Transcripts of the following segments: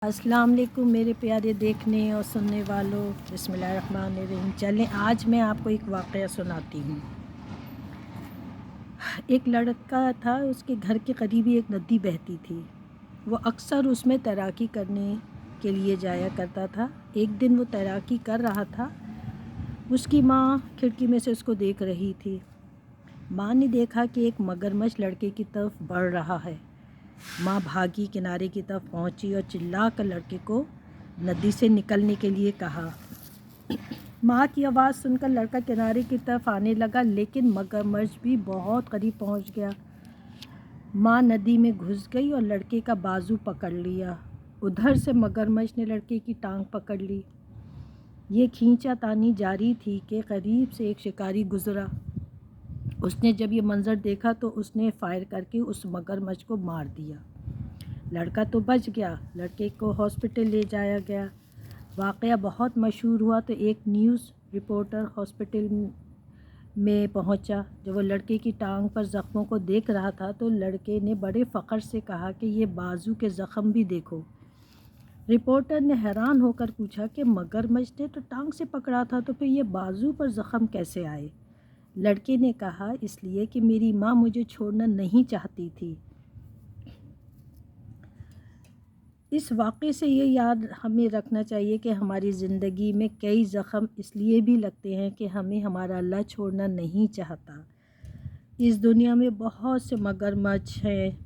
अस्सलाम वालेकुम मेरे प्यारे देखने और सुनने वालों। बिस्मिल्लाहिर्रहमानिर्रहीम। चलें आज मैं आपको एक वाक़या सुनाती हूँ। एक लड़का था, उसके घर के करीब ही एक नदी बहती थी। वो अक्सर उसमें तैराकी करने के लिए जाया करता था। एक दिन वो तैराकी कर रहा था, उसकी माँ खिड़की में से उसको देख रही थी। माँ ने देखा कि एक मगरमच्छ लड़के की तरफ बढ़ रहा है। माँ भागी, किनारे की तरफ पहुंची और चिल्लाकर लड़के को नदी से निकलने के लिए कहा। माँ की आवाज़ सुनकर लड़का किनारे की तरफ आने लगा, लेकिन मगरमच्छ भी बहुत करीब पहुंच गया। माँ नदी में घुस गई और लड़के का बाजू पकड़ लिया। उधर से मगरमच्छ ने लड़के की टांग पकड़ ली। ये खींचातानी जारी थी कि करीब से एक शिकारी गुजरा। उसने जब ये मंज़र देखा तो उसने फायर करके उस मगरमच्छ को मार दिया। लड़का तो बच गया। लड़के को हॉस्पिटल ले जाया गया। वाक़या बहुत मशहूर हुआ तो एक न्यूज़ रिपोर्टर हॉस्पिटल में पहुंचा। जब वो लड़के की टांग पर ज़ख्मों को देख रहा था तो लड़के ने बड़े फ़ख्र से कहा कि ये बाजू के ज़ख्म भी देखो। रिपोर्टर ने हैरान होकर पूछा कि मगरमच्छ ने तो टांग से पकड़ा था, तो फिर ये बाजू पर ज़ख्म कैसे आए? लड़के ने कहा, इसलिए कि मेरी माँ मुझे छोड़ना नहीं चाहती थी। इस वाक़े से ये याद हमें रखना चाहिए कि हमारी ज़िंदगी में कई ज़ख्म इसलिए भी लगते हैं कि हमें हमारा अल्लाह छोड़ना नहीं चाहता। इस दुनिया में बहुत से मगरमच्छ हैं,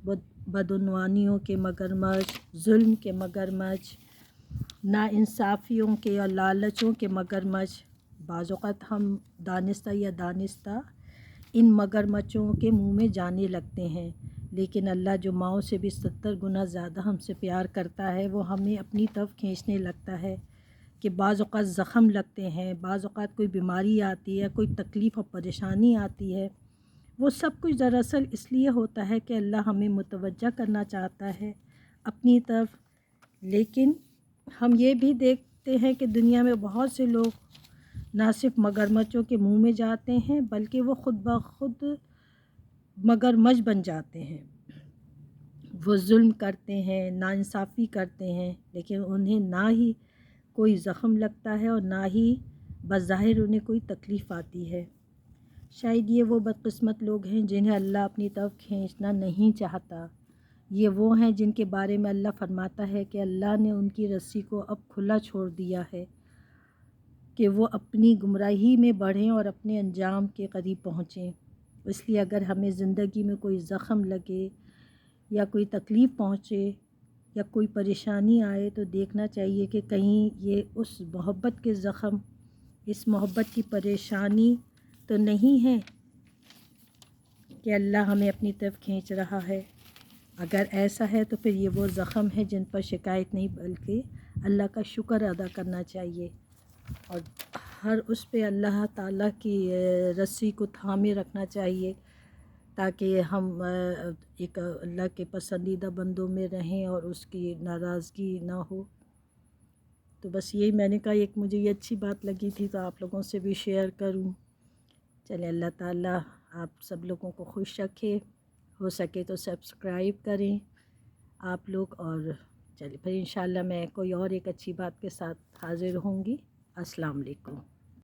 बदउनवानियों के मगरमच्छ, जुल्म के मगरमच्छ, नाइंसाफ़ियों के और लालचों के मगरमच्छ। बाज़ औक़ात हम दानिस्ता या दानिस्ता इन मगरमच्छों के मुंह में जाने लगते हैं, लेकिन अल्लाह जो माओं से भी 70 गुना ज़्यादा हमसे प्यार करता है, वो हमें अपनी तरफ खींचने लगता है कि बाज़ औक़ात ज़ख़म लगते हैं, बाज़ औक़ात कोई बीमारी आती है, कोई तकलीफ़ और परेशानी आती है। वो सब कुछ दरअसल इसलिए होता है कि अल्लाह हमें मुतवज्जा करना चाहता है अपनी तरफ। लेकिन हम ये भी देखते हैं कि दुनिया में बहुत से लोग ना सिर्फ मगरमच्छों के मुंह में जाते हैं, बल्कि वो ख़ुद ब खुद मगरमच्छ बन जाते हैं। वो जुल्म करते हैं, नाइंसाफ़ी करते हैं, लेकिन उन्हें ना ही कोई ज़ख़म लगता है और ना ही बज़ाहिर उन्हें कोई तकलीफ़ आती है। शायद ये वो बदकिस्मत लोग हैं जिन्हें अल्लाह अपनी तरफ खींचना नहीं चाहता। ये वो हैं जिनके बारे में अल्लाह फरमाता है कि अल्लाह ने उनकी रस्सी को अब खुला छोड़ दिया है कि वो अपनी गुमराही में बढ़ें और अपने अंजाम के करीब पहुँचें। इसलिए अगर हमें ज़िंदगी में कोई ज़ख़म लगे या कोई तकलीफ़ पहुँचे या कोई परेशानी आए तो देखना चाहिए कि कहीं ये उस मोहब्बत के ज़ख़म, इस मोहब्बत की परेशानी तो नहीं है कि अल्लाह हमें अपनी तरफ खींच रहा है। अगर ऐसा है तो फिर ये वो ज़ख़म है जिन पर शिकायत नहीं बल्कि अल्लाह का शुक्र अदा करना चाहिए और हर उस पे अल्लाह ताला की रस्सी को थामे रखना चाहिए ताकि हम एक अल्लाह के पसंदीदा बंदों में रहें और उसकी नाराज़गी ना हो। तो बस यही मैंने कहा, एक मुझे ये अच्छी बात लगी थी तो आप लोगों से भी शेयर करूं। चलें, अल्लाह ताला आप सब लोगों को खुश रखे। हो सके तो सब्सक्राइब करें आप लोग। और चलिए फिर इंशाल्लाह मैं कोई और एक अच्छी बात के साथ हाज़िर होंगी। अस्सलाम वालेकुम।